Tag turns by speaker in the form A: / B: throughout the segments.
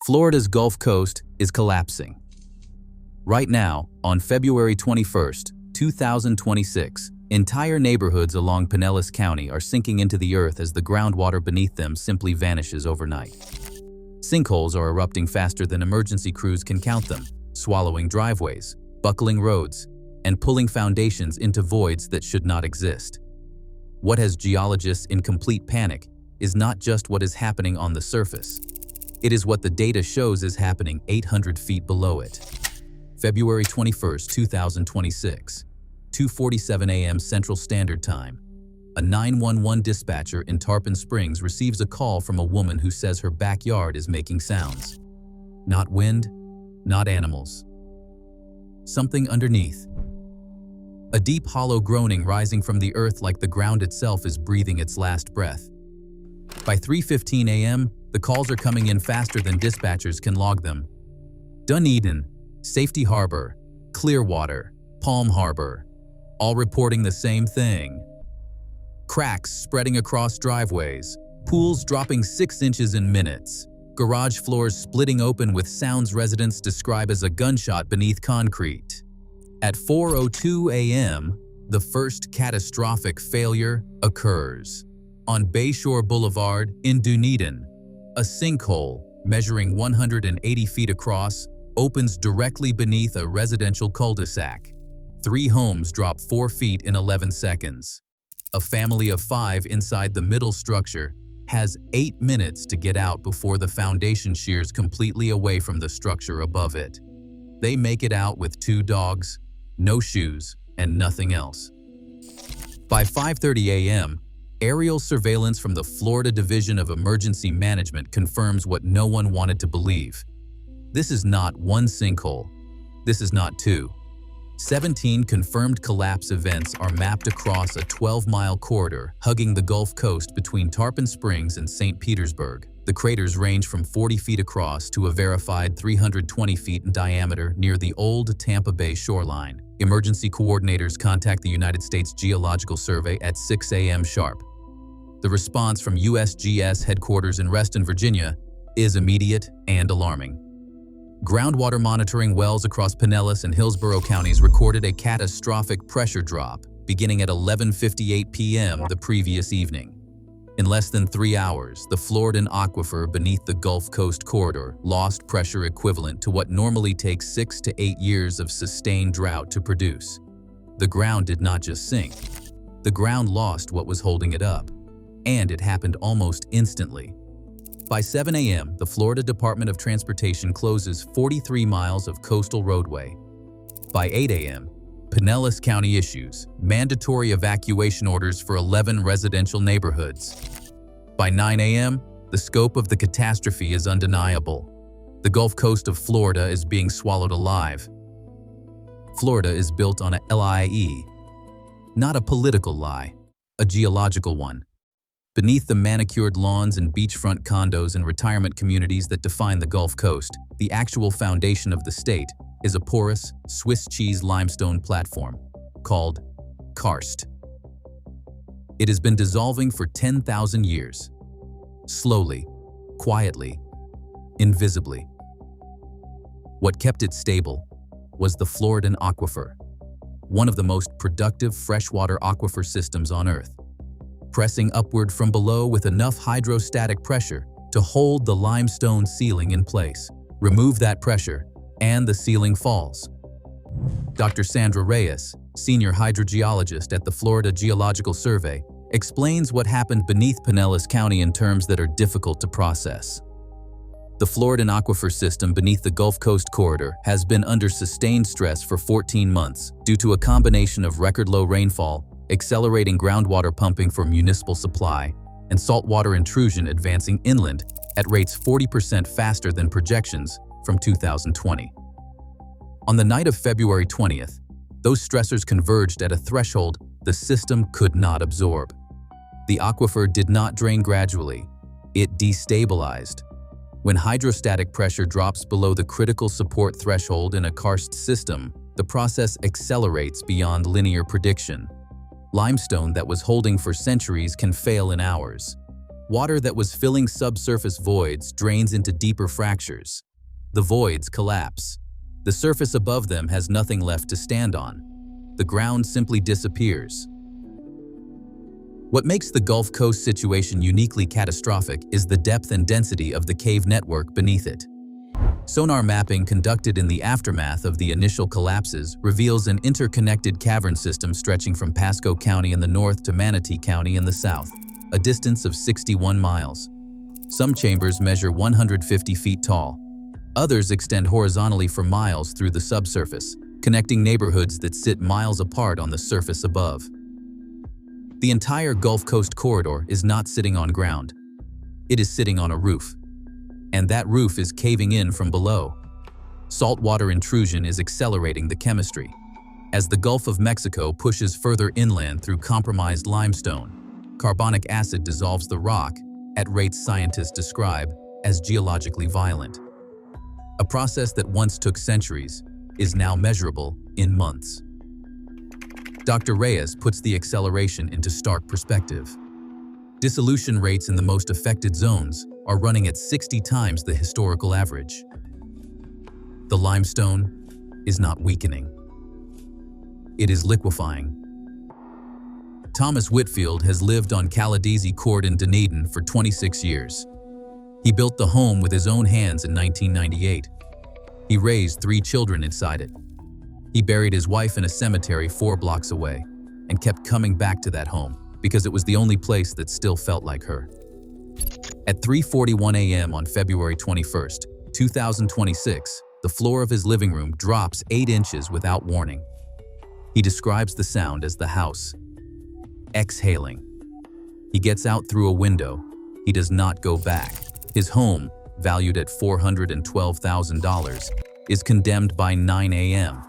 A: Florida's Gulf Coast is collapsing. Right now, on February 21st, 2026, entire neighborhoods along Pinellas County are sinking into the earth as the groundwater beneath them simply vanishes overnight. Sinkholes are erupting faster than emergency crews can count them, swallowing driveways, buckling roads, and pulling foundations into voids that should not exist. What has geologists in complete panic is not just what is happening on the surface. It is what the data shows is happening 800 feet below it. February 21st, 2026, 2:47 a.m. Central Standard Time. A 911 dispatcher in Tarpon Springs receives a call from a woman who says her backyard is making sounds. Not wind, not animals. Something underneath. A deep hollow groaning rising from the earth like the ground itself is breathing its last breath. By 3:15 a.m., the calls are coming in faster than dispatchers can log them. Dunedin, Safety Harbor, Clearwater, Palm Harbor, all reporting the same thing. Cracks spreading across driveways, pools dropping 6 inches in minutes, garage floors splitting open with sounds residents describe as a gunshot beneath concrete. At 4:02 a.m., the first catastrophic failure occurs. On Bayshore Boulevard in Dunedin, a sinkhole measuring 180 feet across opens directly beneath a residential cul-de-sac. 3 homes drop 4 feet in 11 seconds. A family of 5 inside the middle structure has 8 minutes to get out before the foundation shears completely away from the structure above it. They make it out with 2 dogs, no shoes, and nothing else. By 5:30 a.m., aerial surveillance from the Florida Division of Emergency Management confirms what no one wanted to believe. This is not one sinkhole. This is not 2. 17 confirmed collapse events are mapped across a 12-mile corridor hugging the Gulf Coast between Tarpon Springs and St. Petersburg. The craters range from 40 feet across to a verified 320 feet in diameter near the old Tampa Bay shoreline. Emergency coordinators contact the United States Geological Survey at 6 a.m. sharp. The response from USGS headquarters in Reston, Virginia, is immediate and alarming. Groundwater monitoring wells across Pinellas and Hillsborough counties recorded a catastrophic pressure drop beginning at 11:58 p.m. the previous evening. In less than 3 hours, the Floridan aquifer beneath the Gulf Coast corridor lost pressure equivalent to what normally takes 6 to 8 years of sustained drought to produce. The ground did not just sink. The ground lost what was holding it up. And it happened almost instantly. By 7 a.m., the Florida Department of Transportation closes 43 miles of coastal roadway. By 8 a.m., Pinellas County issues mandatory evacuation orders for 11 residential neighborhoods. By 9 a.m., the scope of the catastrophe is undeniable. The Gulf Coast of Florida is being swallowed alive. Florida is built on a LIE, not a political lie, a geological one. Beneath the manicured lawns and beachfront condos and retirement communities that define the Gulf Coast, the actual foundation of the state is a porous, Swiss cheese limestone platform called karst. It has been dissolving for 10,000 years. Slowly, quietly, invisibly. What kept it stable was the Floridan aquifer, one of the most productive freshwater aquifer systems on Earth. Pressing upward from below with enough hydrostatic pressure to hold the limestone ceiling in place. Remove that pressure, and the ceiling falls. Dr. Sandra Reyes, senior hydrogeologist at the Florida Geological Survey, explains what happened beneath Pinellas County in terms that are difficult to process. The Floridan aquifer system beneath the Gulf Coast corridor has been under sustained stress for 14 months due to a combination of record-low rainfall, accelerating groundwater pumping for municipal supply, and saltwater intrusion advancing inland at rates 40% faster than projections from 2020. On the night of February 20th, those stressors converged at a threshold the system could not absorb. The aquifer did not drain gradually, it destabilized. When hydrostatic pressure drops below the critical support threshold in a karst system, the process accelerates beyond linear prediction. Limestone that was holding for centuries can fail in hours. Water that was filling subsurface voids drains into deeper fractures. The voids collapse. The surface above them has nothing left to stand on. The ground simply disappears. What makes the Gulf Coast situation uniquely catastrophic is the depth and density of the cave network beneath it. Sonar mapping conducted in the aftermath of the initial collapses reveals an interconnected cavern system stretching from Pasco County in the north to Manatee County in the south, a distance of 61 miles. Some chambers measure 150 feet tall. Others extend horizontally for miles through the subsurface, connecting neighborhoods that sit miles apart on the surface above. The entire Gulf Coast corridor is not sitting on ground. It is sitting on a roof. And that roof is caving in from below. Saltwater intrusion is accelerating the chemistry. As the Gulf of Mexico pushes further inland through compromised limestone, carbonic acid dissolves the rock at rates scientists describe as geologically violent. A process that once took centuries is now measurable in months. Dr. Reyes puts the acceleration into stark perspective. Dissolution rates in the most affected zones are running at 60 times the historical average. The limestone is not weakening. It is liquefying. Thomas Whitfield has lived on Caladesi Court in Dunedin for 26 years. He built the home with his own hands in 1998. He raised 3 children inside it. He buried his wife in a cemetery 4 blocks away and kept coming back to that home because it was the only place that still felt like her. At 3:41 a.m. on February 21st, 2026, the floor of his living room drops 8 inches without warning. He describes the sound as the house exhaling. He gets out through a window. He does not go back. His home, valued at $412,000, is condemned by 9 a.m.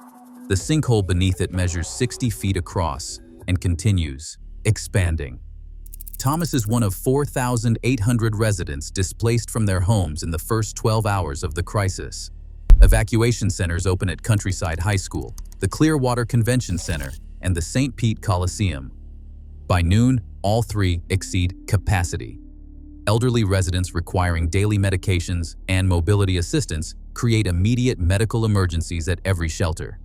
A: The sinkhole beneath it measures 60 feet across and continues, expanding. Thomas is one of 4,800 residents displaced from their homes in the first 12 hours of the crisis. Evacuation centers open at Countryside High School, the Clearwater Convention Center, and the St. Pete Coliseum. By noon, all 3 exceed capacity. Elderly residents requiring daily medications and mobility assistance create immediate medical emergencies at every shelter.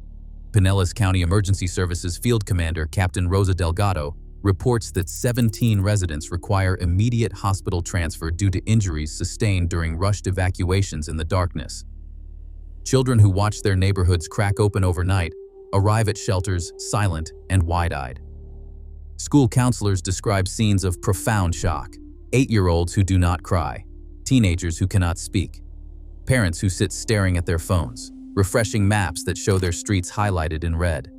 A: Pinellas County Emergency Services Field Commander Captain Rosa Delgado reports that 17 residents require immediate hospital transfer due to injuries sustained during rushed evacuations in the darkness. Children who watch their neighborhoods crack open overnight arrive at shelters silent and wide-eyed. School counselors describe scenes of profound shock. 8-year-olds who do not cry, teenagers who cannot speak, parents who sit staring at their phones, refreshing maps that show their streets highlighted in red.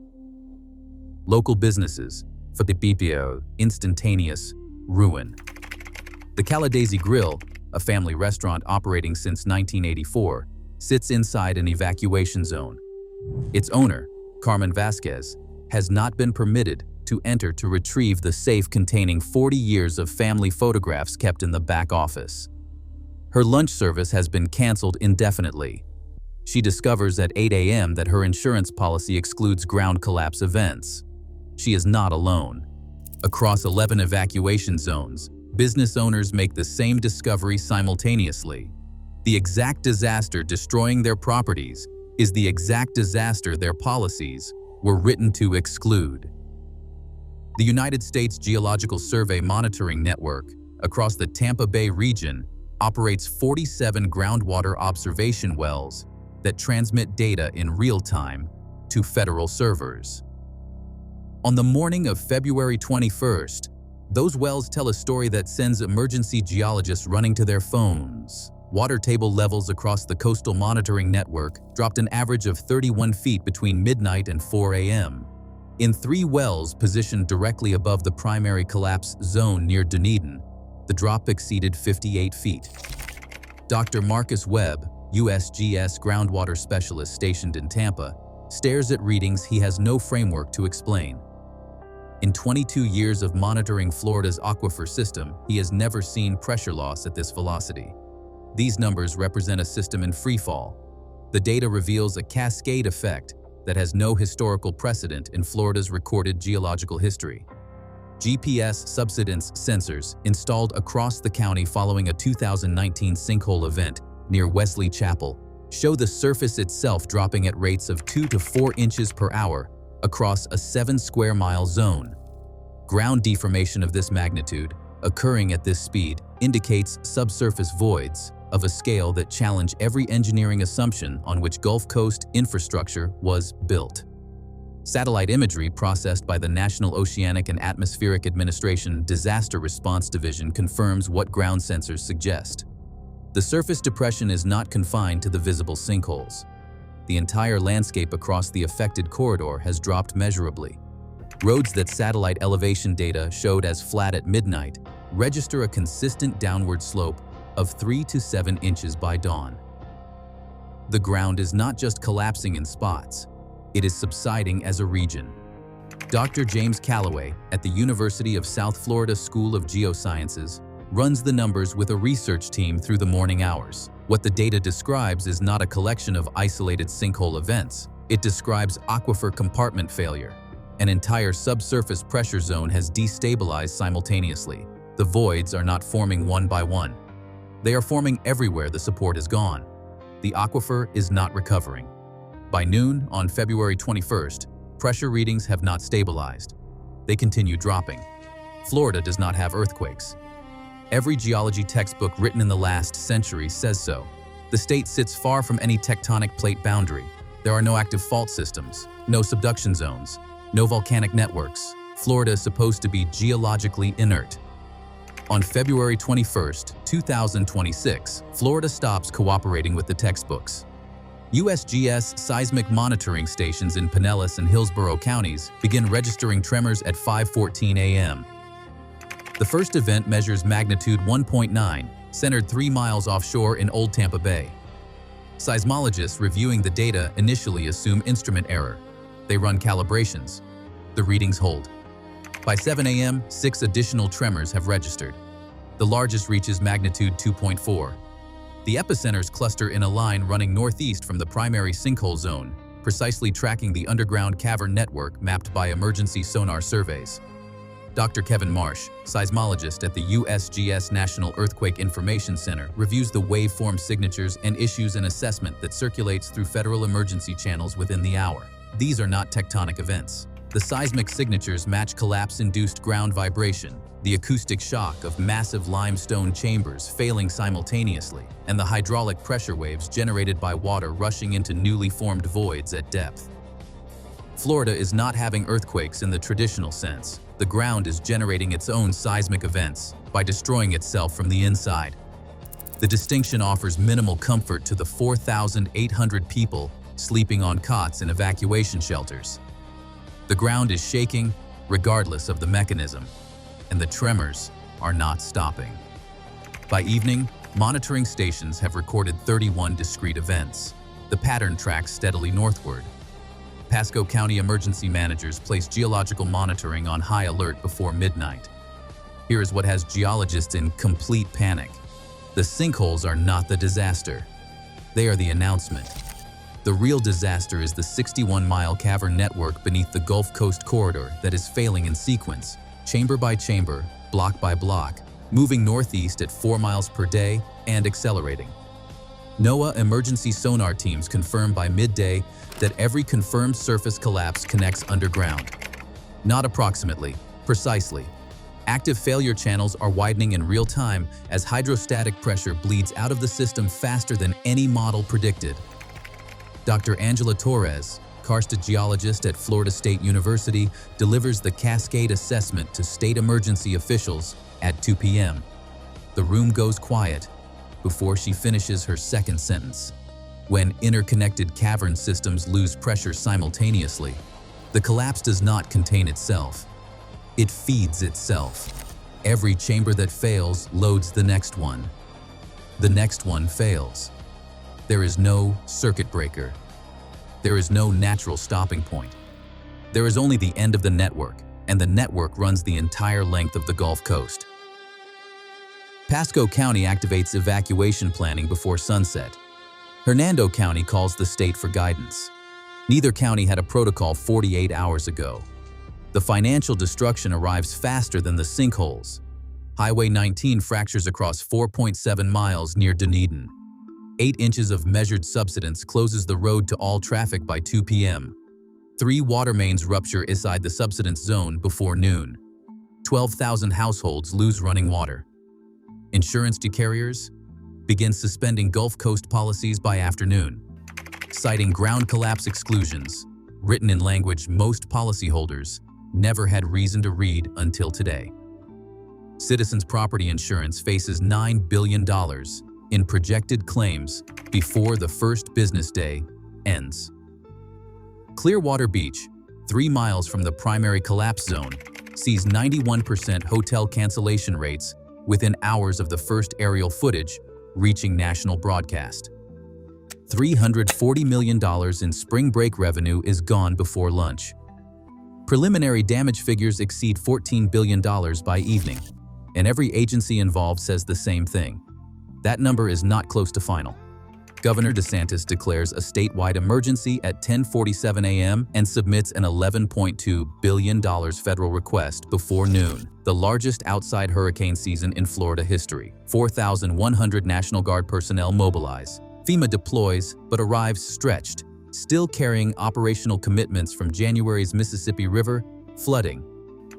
A: Local businesses, for the BPO, instantaneous ruin. The Caladesi Grill, a family restaurant operating since 1984, sits inside an evacuation zone. Its owner, Carmen Vasquez, has not been permitted to enter to retrieve the safe containing 40 years of family photographs kept in the back office. Her lunch service has been canceled indefinitely. She discovers at 8 a.m. that her insurance policy excludes ground collapse events. She is not alone. Across 11 evacuation zones, business owners make the same discovery simultaneously. The exact disaster destroying their properties is the exact disaster their policies were written to exclude. The United States Geological Survey Monitoring Network, across the Tampa Bay region, operates 47 groundwater observation wells that transmit data in real time to federal servers. On the morning of February 21st, those wells tell a story that sends emergency geologists running to their phones. Water table levels across the coastal monitoring network dropped an average of 31 feet between midnight and 4 a.m. In 3 wells positioned directly above the primary collapse zone near Dunedin, the drop exceeded 58 feet. Dr. Marcus Webb, USGS groundwater specialist stationed in Tampa, stares at readings he has no framework to explain. In 22 years of monitoring Florida's aquifer system, he has never seen pressure loss at this velocity. These numbers represent a system in freefall. The data reveals a cascade effect that has no historical precedent in Florida's recorded geological history. GPS subsidence sensors installed across the county following a 2019 sinkhole event near Wesley Chapel show the surface itself dropping at rates of 2 to 4 inches per hour across a 7-square-mile zone. Ground deformation of this magnitude, occurring at this speed, indicates subsurface voids of a scale that challenge every engineering assumption on which Gulf Coast infrastructure was built. Satellite imagery processed by the National Oceanic and Atmospheric Administration Disaster Response Division confirms what ground sensors suggest. The surface depression is not confined to the visible sinkholes. The entire landscape across the affected corridor has dropped measurably. Roads that satellite elevation data showed as flat at midnight register a consistent downward slope of 3 to 7 inches by dawn. The ground is not just collapsing in spots, it is subsiding as a region. Dr. James Calloway at the University of South Florida School of Geosciences runs the numbers with a research team through the morning hours. What the data describes is not a collection of isolated sinkhole events. It describes aquifer compartment failure. An entire subsurface pressure zone has destabilized simultaneously. The voids are not forming one by one. They are forming everywhere the support is gone. The aquifer is not recovering. By noon on February 21st, pressure readings have not stabilized. They continue dropping. Florida does not have earthquakes. Every geology textbook written in the last century says so. The state sits far from any tectonic plate boundary. There are no active fault systems, no subduction zones, no volcanic networks. Florida is supposed to be geologically inert. On February 21, 2026, Florida stops cooperating with the textbooks. USGS seismic monitoring stations in Pinellas and Hillsborough counties begin registering tremors at 5:14 a.m. The first event measures magnitude 1.9, centered 3 miles offshore in Old Tampa Bay. Seismologists reviewing the data initially assume instrument error. They run calibrations. The readings hold. By 7 a.m., 6 additional tremors have registered. The largest reaches magnitude 2.4. The epicenters cluster in a line running northeast from the primary sinkhole zone, precisely tracking the underground cavern network mapped by emergency sonar surveys. Dr. Kevin Marsh, seismologist at the USGS National Earthquake Information Center, reviews the waveform signatures and issues an assessment that circulates through federal emergency channels within the hour. These are not tectonic events. The seismic signatures match collapse-induced ground vibration, the acoustic shock of massive limestone chambers failing simultaneously, and the hydraulic pressure waves generated by water rushing into newly formed voids at depth. Florida is not having earthquakes in the traditional sense. The ground is generating its own seismic events by destroying itself from the inside. The distinction offers minimal comfort to the 4,800 people sleeping on cots in evacuation shelters. The ground is shaking regardless of the mechanism, and the tremors are not stopping. By evening, monitoring stations have recorded 31 discrete events. The pattern tracks steadily northward. Pasco County emergency managers place geological monitoring on high alert before midnight. Here is what has geologists in complete panic. The sinkholes are not the disaster. They are the announcement. The real disaster is the 61-mile cavern network beneath the Gulf Coast corridor that is failing in sequence, chamber by chamber, block by block, moving northeast at 4 miles per day and accelerating. NOAA emergency sonar teams confirm by midday that every confirmed surface collapse connects underground. Not approximately, precisely. Active failure channels are widening in real time as hydrostatic pressure bleeds out of the system faster than any model predicted. Dr. Angela Torres, karst geologist at Florida State University, delivers the cascade assessment to state emergency officials at 2 p.m. The room goes quiet before she finishes her second sentence. When interconnected cavern systems lose pressure simultaneously, the collapse does not contain itself. It feeds itself. Every chamber that fails loads the next one. The next one fails. There is no circuit breaker. There is no natural stopping point. There is only the end of the network, and the network runs the entire length of the Gulf Coast. Pasco County activates evacuation planning before sunset. Hernando County calls the state for guidance. Neither county had a protocol 48 hours ago. The financial destruction arrives faster than the sinkholes. Highway 19 fractures across 4.7 miles near Dunedin. 8 inches of measured subsidence closes the road to all traffic by 2 p.m. 3 water mains rupture inside the subsidence zone before noon. 12,000 households lose running water. Insurance carriers begin suspending Gulf Coast policies by afternoon, citing ground collapse exclusions, written in language most policyholders never had reason to read until today. Citizens Property Insurance faces $9 billion in projected claims before the first business day ends. Clearwater Beach, 3 miles from the primary collapse zone, sees 91% hotel cancellation rates within hours of the first aerial footage reaching national broadcast. $340 million in spring break revenue is gone before lunch. Preliminary damage figures exceed $14 billion by evening, and every agency involved says the same thing. That number is not close to final. Governor DeSantis declares a statewide emergency at 10:47 a.m. and submits an $11.2 billion federal request before noon, the largest outside hurricane season in Florida history. 4,100 National Guard personnel mobilize. FEMA deploys, but arrives stretched, still carrying operational commitments from January's Mississippi River flooding.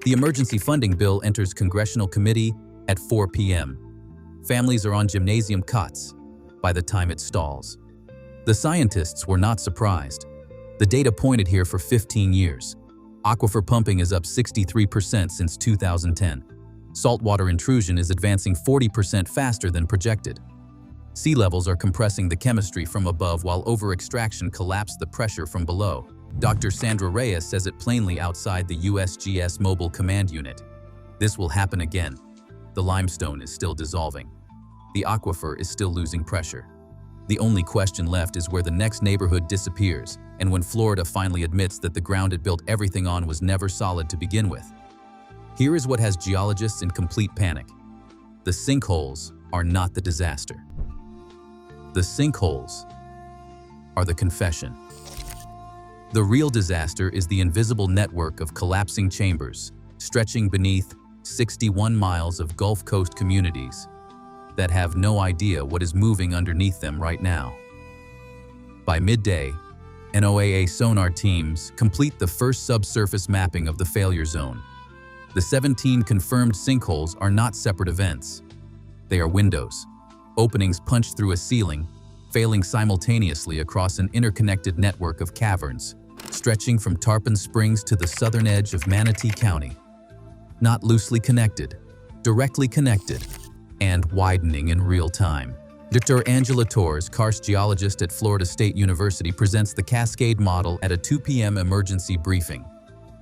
A: The emergency funding bill enters congressional committee at 4 p.m. Families are on gymnasium cots by the time it stalls. The scientists were not surprised. The data pointed here for 15 years. Aquifer pumping is up 63% since 2010. Saltwater intrusion is advancing 40% faster than projected. Sea levels are compressing the chemistry from above while over-extraction collapsed the pressure from below. Dr. Sandra Reyes says it plainly outside the USGS Mobile Command Unit. This will happen again. The limestone is still dissolving. The aquifer is still losing pressure. The only question left is where the next neighborhood disappears, and when Florida finally admits that the ground it built everything on was never solid to begin with. Here is what has geologists in complete panic. The sinkholes are not the disaster. The sinkholes are the confession. The real disaster is the invisible network of collapsing chambers, stretching beneath 61 miles of Gulf Coast communities that have no idea what is moving underneath them right now. By midday, NOAA sonar teams complete the first subsurface mapping of the failure zone. The 17 confirmed sinkholes are not separate events. They are windows, openings punched through a ceiling, failing simultaneously across an interconnected network of caverns, stretching from Tarpon Springs to the southern edge of Manatee County. Not loosely connected, directly connected, and widening in real time. Dr. Angela Torres, karst geologist at Florida State University, presents the Cascade model at a 2 p.m. emergency briefing.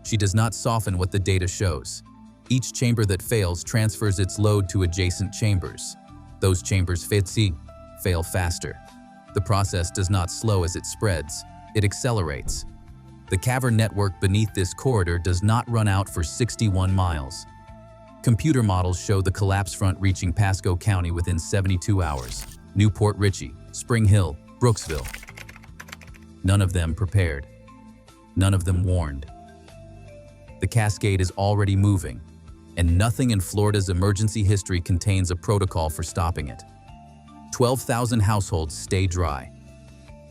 A: She does not soften what the data shows. Each chamber that fails transfers its load to adjacent chambers. Those chambers fail faster. The process does not slow as it spreads, it accelerates. The cavern network beneath this corridor does not run out for 61 miles. Computer models show the collapse front reaching Pasco County within 72 hours. Newport Richey, Spring Hill, Brooksville. None of them prepared. None of them warned. The cascade is already moving, and nothing in Florida's emergency history contains a protocol for stopping it. 12,000 households stay dry.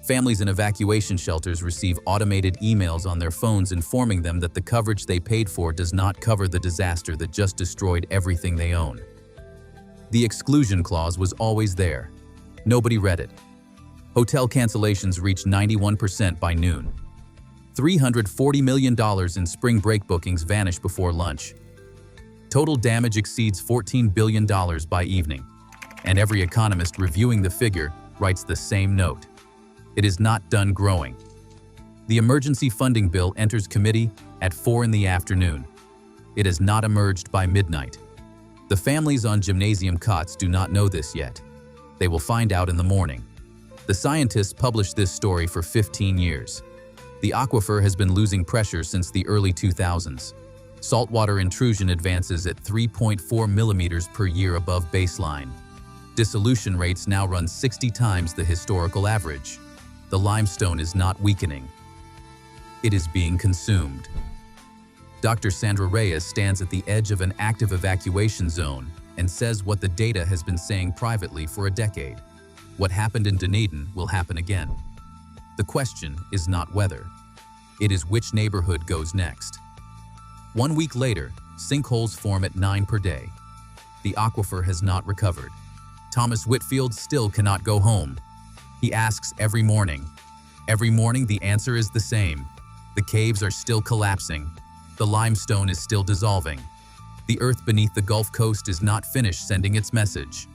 A: Families in evacuation shelters receive automated emails on their phones informing them that the coverage they paid for does not cover the disaster that just destroyed everything they own. The exclusion clause was always there. Nobody read it. Hotel cancellations reached 91% by noon. $340 million in spring break bookings vanish before lunch. Total damage exceeds $14 billion by evening, and every economist reviewing the figure writes the same note. It is not done growing. The emergency funding bill enters committee at 4 in the afternoon. It has not emerged by midnight. The families on gymnasium cots do not know this yet. They will find out in the morning. The scientists published this story for 15 years. The aquifer has been losing pressure since the early 2000s. Saltwater intrusion advances at 3.4 millimeters per year above baseline. Dissolution rates now run 60 times the historical average. The limestone is not weakening. It is being consumed. Dr. Sandra Reyes stands at the edge of an active evacuation zone and says what the data has been saying privately for a decade. What happened in Dunedin will happen again. The question is not whether. It is which neighborhood goes next. 1 week later, sinkholes form at 9 per day. The aquifer has not recovered. Thomas Whitfield still cannot go home. He asks every morning. Every morning the answer is the same. The caves are still collapsing. The limestone is still dissolving. The earth beneath the Gulf Coast is not finished sending its message.